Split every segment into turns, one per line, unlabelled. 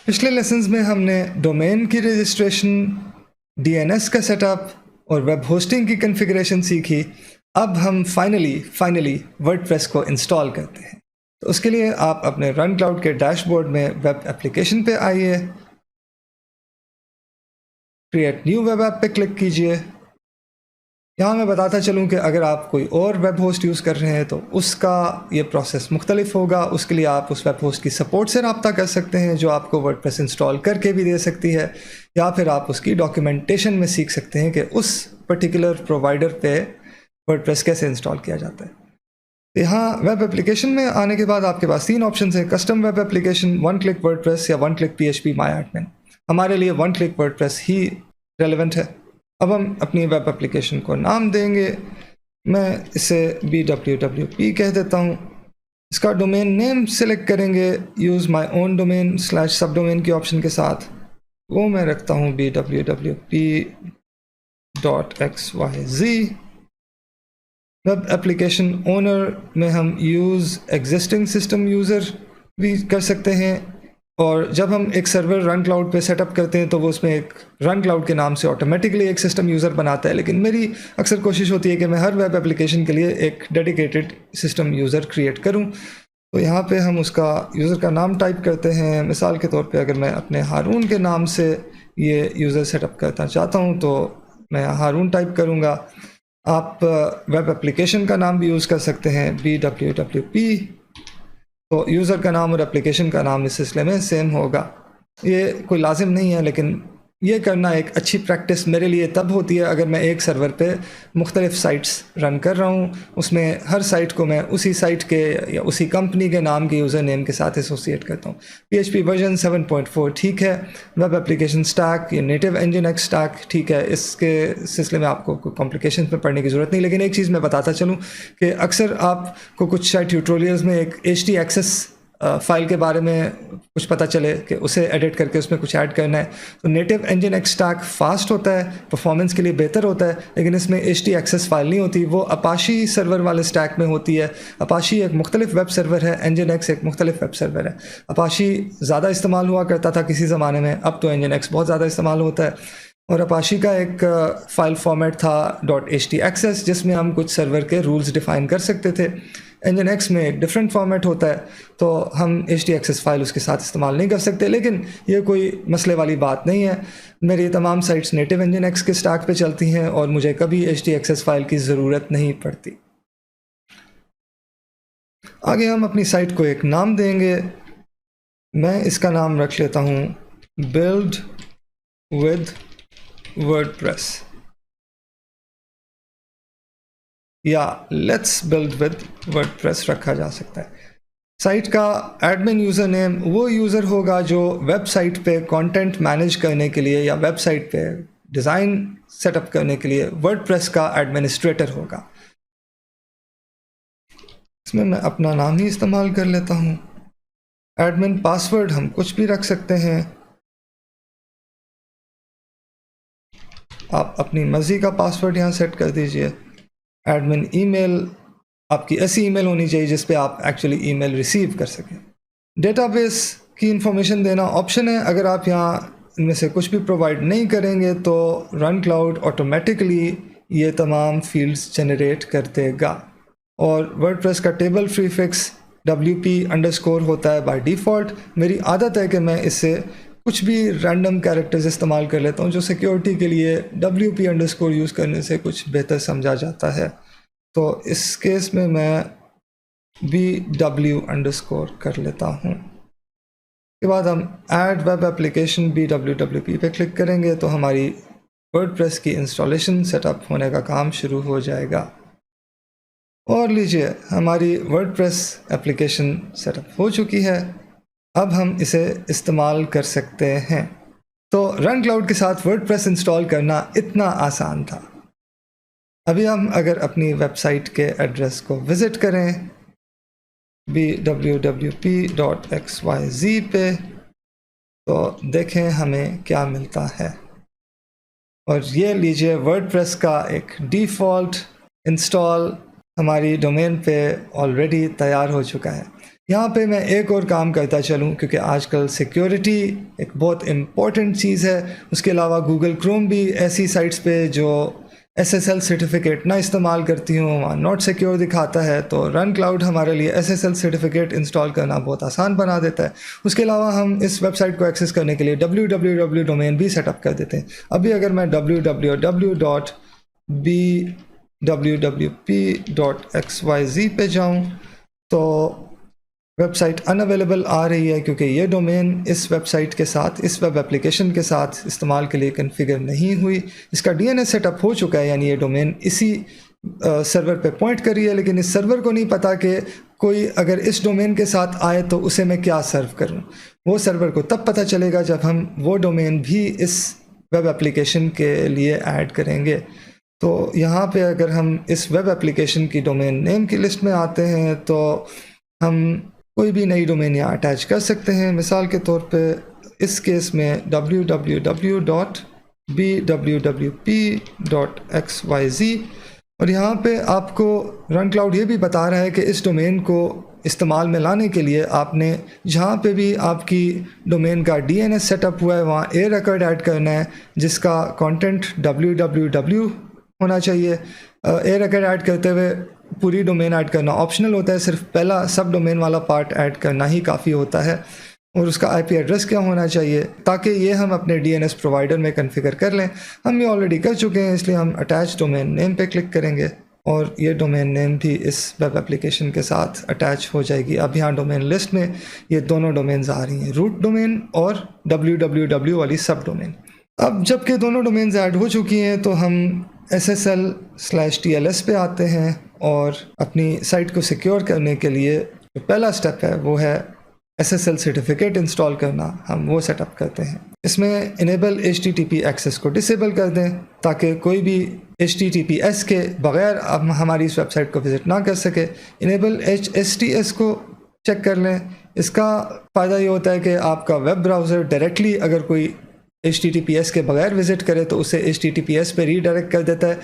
पिछले लेसन्स में हमने डोमेन की रजिस्ट्रेशन, डीएनएस का सेटअप और वेब होस्टिंग की कॉन्फ़िगरेशन सीखी। अब हम फाइनली वर्डप्रेस को इंस्टॉल करते हैं। तो उसके लिए आप अपने रन क्लाउड के डैशबोर्ड में वेब एप्लीकेशन पे आइए, क्रिएट न्यू वेब ऐप पे क्लिक कीजिए। यहाँ मैं बताता चलूँ कि अगर आप कोई और वेब होस्ट यूज़ कर रहे हैं तो उसका ये प्रोसेस मुख्तलिफ होगा। उसके लिए आप उस वेब होस्ट की सपोर्ट से रब्ता कर सकते हैं जो आपको वर्डप्रेस इंस्टॉल करके भी दे सकती है, या फिर आप उसकी डॉक्यूमेंटेशन में सीख सकते हैं कि उस पर्टिकुलर प्रोवाइडर पे वर्डप्रेस कैसे इंस्टॉल किया जाता है। यहाँ वेब एप्लीकेशन में आने के बाद आपके पास 3 ऑप्शन हैं: custom web application, one click WordPress या one click PHP my admin. हमारे लिए वन क्लिक वर्डप्रेस ही रेलेवेंट है। अब हम अपनी वेब एप्लीकेशन को नाम देंगे। मैं इसे BWWP कह देता हूँ। इसका डोमेन नेम सेलेक्ट करेंगे यूज़ माई ओन डोमेन / सब डोमेन के ऑप्शन के साथ। वो मैं रखता हूँ BWWP.xyz। वेब एप्लीकेशन ओनर में हम यूज़ एग्जिस्टिंग सिस्टम यूज़र भी कर सकते हैं, और जब हम एक सर्वर रन क्लाउड पे सेटअप करते हैं तो वो उसमें एक रन क्लाउड के नाम से ऑटोमेटिकली एक सिस्टम यूज़र बनाता है। लेकिन मेरी अक्सर कोशिश होती है कि मैं हर वेब एप्लीकेशन के लिए एक डेडिकेटेड सिस्टम यूज़र क्रिएट करूं। तो यहाँ पे हम उसका यूज़र का नाम टाइप करते हैं। मिसाल के तौर पे अगर मैं अपने हारून के नाम से ये यूज़र सेटअप करना चाहता हूँ तो मैं हारून टाइप करूँगा। आप वेब एप्लीकेशन का नाम भी यूज़ कर सकते हैं, BWWP। तो यूज़र का नाम और एप्लीकेशन का नाम इस सिलसिले में सेम होगा। ये कोई लाजिम नहीं है, लेकिन ये करना एक अच्छी प्रैक्टिस मेरे लिए तब होती है अगर मैं एक सर्वर पे मुख्तलिफ साइट्स रन कर रहा हूँ, उसमें हर साइट को मैं उसी साइट के या उसी कंपनी के नाम के यूज़र नेम के साथ एसोसिएट करता हूँ। PHP वर्जन 7.4 ठीक है। वेब एप्लीकेशन स्टैक या नेटिव NGINX स्टैक ठीक है। इसके सिलसिले में आपको कोई कॉम्प्लिकेशन में पढ़ने की ज़रूरत नहीं। लेकिन एक चीज़ मैं बताता चलूँ कि अक्सर आपको कुछ शायद ट्यूटोरियल्स में एक htaccess फाइल के बारे में कुछ पता चले कि उसे एडिट करके उसमें कुछ ऐड करना है। तो नेटिव NGINX स्टैक फास्ट होता है, परफॉर्मेंस के लिए बेहतर होता है, लेकिन इसमें htaccess फाइल नहीं होती। वो अपाशी सर्वर वाले स्टैक में होती है। अपाशी एक मुख्तलिफ वेब सर्वर है, NGINX एक मुख्तलिफ वेब सर्वर है। अपाशी ज़्यादा इस्तेमाल हुआ करता था किसी ज़माने में, अब तो NGINX बहुत ज़्यादा इस्तेमाल होता है। और अपाशी का एक फ़ाइल फॉर्मेट था .htaccess, जिसमें हम कुछ सर्वर के रूल्स डिफ़ाइन कर सकते थे। NGINX में एक डिफरेंट फॉर्मेट होता है, तो हम htaccess फ़ाइल उसके साथ इस्तेमाल नहीं कर सकते। लेकिन ये कोई मसले वाली बात नहीं है। मेरी तमाम साइट्स नेटिव NGINX के स्टैक पे चलती हैं और मुझे कभी htaccess फ़ाइल की ज़रूरत नहीं पड़ती। आगे हम अपनी साइट को एक नाम देंगे। मैं इसका नाम रख लेता हूँ बिल्ड विद वर्डप्रेस, या लेट्स बिल्ड विद वर्डप्रेस रखा जा सकता है। साइट का एडमिन यूज़र नेम वो यूज़र होगा जो वेबसाइट पे कंटेंट मैनेज करने के लिए या वेबसाइट पे डिज़ाइन सेटअप करने के लिए वर्डप्रेस का एडमिनिस्ट्रेटर होगा। इसमें मैं अपना नाम ही इस्तेमाल कर लेता हूँ। एडमिन पासवर्ड हम कुछ भी रख सकते हैं। आप अपनी मर्ज़ी का पासवर्ड यहाँ सेट कर दीजिए। एडमिन ईमेल आपकी ऐसी ईमेल होनी चाहिए जिस पे आप एक्चुअली ईमेल रिसीव कर सकें। डेटाबेस की इंफॉर्मेशन देना ऑप्शन है। अगर आप यहाँ इनमें से कुछ भी प्रोवाइड नहीं करेंगे तो रन क्लाउड ऑटोमेटिकली ये तमाम फील्ड्स जनरेट कर देगा। और वर्डप्रेस का टेबल प्रीफिक्स WP_ होता है बाय डिफ़ॉल्ट। मेरी आदत है कि मैं इससे कुछ भी रैंडम कैरेक्टर्स इस्तेमाल कर लेता हूँ, जो सिक्योरिटी के लिए WP_ यूज़ करने से कुछ बेहतर समझा जाता है। तो इस केस में मैं BW_ कर लेता हूँ। उसके बाद हम ऐड वेब एप्लीकेशन BWWP पे क्लिक करेंगे तो हमारी वर्डप्रेस की इंस्टॉलेशन सेटअप होने का काम शुरू हो जाएगा। और लीजिए, हमारी वर्डप्रेस एप्लीकेशन सेटअप हो चुकी है। अब हम इसे इस्तेमाल कर सकते हैं। तो रन क्लाउड के साथ वर्डप्रेस इंस्टॉल करना इतना आसान था। अभी हम अगर अपनी वेबसाइट के एड्रेस को विज़िट करें BWWP.xyz पे, तो देखें हमें क्या मिलता है। और ये लीजिए, वर्डप्रेस का एक डिफ़ॉल्ट इंस्टॉल हमारी डोमेन पे ऑलरेडी तैयार हो चुका है। यहाँ पे मैं एक और काम करता चलूँ, क्योंकि आजकल सिक्योरिटी एक बहुत इम्पॉर्टेंट चीज़ है। उसके अलावा गूगल क्रोम भी ऐसी साइट्स पे जो SSL सर्टिफिकेट ना इस्तेमाल करती हूँ वहाँ नॉट सिक्योर दिखाता है, तो रन क्लाउड हमारे लिए SSL सर्टिफिकेट इंस्टॉल करना बहुत आसान बना देता है। उसके अलावा हम इस वेबसाइट को एक्सेस करने के लिए www डोमेन भी सेटअप कर देते हैं। अभी अगर मैं www.bwwp.xyz पे जाऊँ तो वेबसाइट अनअवेलेबल आ रही है, क्योंकि ये डोमेन इस वेबसाइट के साथ, इस वेब एप्लीकेशन के साथ इस्तेमाल के लिए कॉन्फ़िगर नहीं हुई। इसका DNS सेटअप हो चुका है, यानी ये डोमेन इसी सर्वर पे पॉइंट कर रही है, लेकिन इस सर्वर को नहीं पता कि कोई अगर इस डोमेन के साथ आए तो उसे मैं क्या सर्व करूं। वो सर्वर को तब पता चलेगा जब हम वो डोमेन भी इस वेब एप्लीकेशन के लिए ऐड करेंगे। तो यहाँ पे अगर हम इस वेब एप्लीकेशन की डोमेन नेम की लिस्ट में आते हैं तो हम कोई भी नई डोमेन यहाँ अटैच कर सकते हैं। मिसाल के तौर पे इस केस में www.bwwp.xyz, और यहाँ पे आपको रन क्लाउड ये भी बता रहा है कि इस डोमेन को इस्तेमाल में लाने के लिए आपने जहाँ पे भी आपकी डोमेन का DNS सेटअप हुआ है वहाँ ए रिकॉर्ड ऐड करना है, जिसका कंटेंट www होना चाहिए। ए रिकॉर्ड ऐड करते हुए पूरी डोमेन ऐड करना ऑप्शनल होता है, सिर्फ पहला सब डोमेन वाला पार्ट ऐड करना ही काफ़ी होता है। और उसका IP एड्रेस क्या होना चाहिए, ताकि ये हम अपने DNS प्रोवाइडर में कॉन्फ़िगर कर लें। हम ये ऑलरेडी कर चुके हैं, इसलिए हम अटैच डोमेन नेम पे क्लिक करेंगे और ये डोमेन नेम भी इस वेब एप्लीकेशन के साथ अटैच हो जाएगी। अब यहाँ डोमेन लिस्ट में ये दोनों डोमेन्स आ रही हैं, रूट डोमेन और www वाली सब डोमेन। अब जबकि दोनों डोमेन्स ऐड हो चुकी हैं तो हम SSL/TLS पे आते हैं और अपनी साइट को सिक्योर करने के लिए जो पहला स्टेप है वो है SSL सर्टिफिकेट इंस्टॉल करना। हम वो सेटअप करते हैं। इसमें इनेबल HTTP एक्सेस को डिसेबल कर दें, ताकि कोई भी HTTPS के बगैर अब हमारी इस वेबसाइट को विज़िट ना कर सके। इनेबल HSTS को चेक कर लें। इसका फ़ायदा ये होता है कि आपका वेब ब्राउज़र डायरेक्टली अगर कोई HTTPS के बगैर विज़िट करे तो उसे HTTPS पे रीडायरेक्ट कर देता है।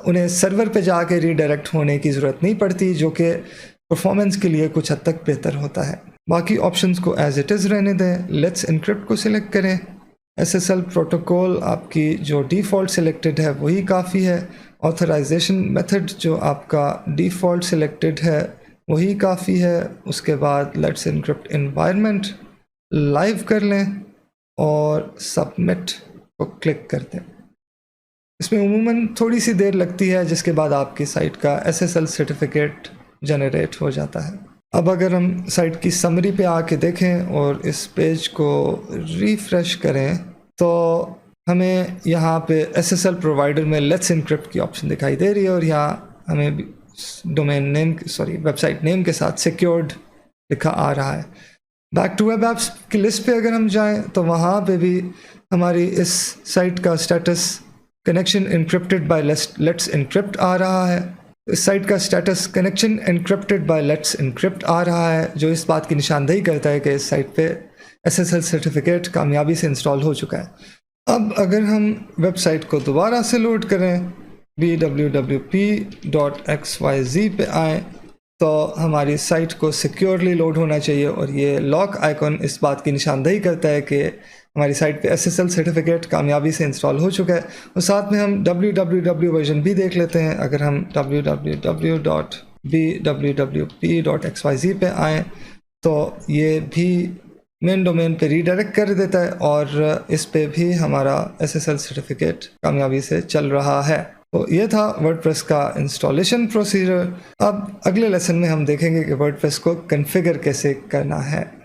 उन्हें सर्वर पे जाके रीडायरेक्ट होने की ज़रूरत नहीं पड़ती, जो कि परफॉर्मेंस के लिए कुछ हद तक बेहतर होता है। बाकी ऑप्शंस को एज इट इज़ रहने दें। लेट्स इनक्रिप्ट को सिलेक्ट करें। SSL प्रोटोकॉल आपकी जो डिफ़ॉल्ट सिलेक्टेड है वही काफ़ी है। ऑथराइजेशन मेथड जो आपका डिफ़ॉल्ट सिलेक्टेड है वही काफ़ी है। उसके बाद लेट्स इनक्रिप्ट एनवायरनमेंट लाइव कर लें और सबमिट को क्लिक कर दें। इसमें उमूमन थोड़ी सी देर लगती है, जिसके बाद आपकी साइट का SSL सर्टिफिकेट जनरेट हो जाता है। अब अगर हम साइट की समरी पे आके देखें और इस पेज को रिफ़्रेश करें तो हमें यहाँ पे SSL प्रोवाइडर में लेट्स इनक्रिप्ट की ऑप्शन दिखाई दे रही है, और यहाँ हमें डोमेन नेम वेबसाइट नेम के साथ सिक्योर्ड लिखा आ रहा है। बैक टू वेब एप्स की लिस्ट पे अगर हम जाएं तो वहाँ पे भी हमारी इस साइट का status connection encrypted by let's encrypt आ रहा है। इस साइट का status connection encrypted by let's encrypt आ रहा है, जो इस बात की निशानदेही करता है कि इस साइट पे SSL सर्टिफिकेट कामयाबी से इंस्टॉल हो चुका है। अब अगर हम वेबसाइट को दोबारा से लोड करें, bwwp.xyz पे आएँ तो हमारी साइट को सिक्योरली लोड होना चाहिए, और ये लॉक आइकॉन इस बात की निशानदेही करता है कि हमारी साइट पे SSL सर्टिफिकेट कामयाबी से इंस्टॉल हो चुका है। और साथ में हम www वर्जन भी देख लेते हैं। अगर हम www.bwwp.xyz पे आएँ तो ये भी मेन डोमेन पे रीडायरेक्ट कर देता है, और इस पे भी हमारा SSL सर्टिफिकेट कामयाबी से चल रहा है। तो ये था वर्डप्रेस का इंस्टॉलेशन प्रोसीजर। अब अगले लेसन में हम देखेंगे कि वर्डप्रेस को कॉन्फ़िगर कैसे करना है।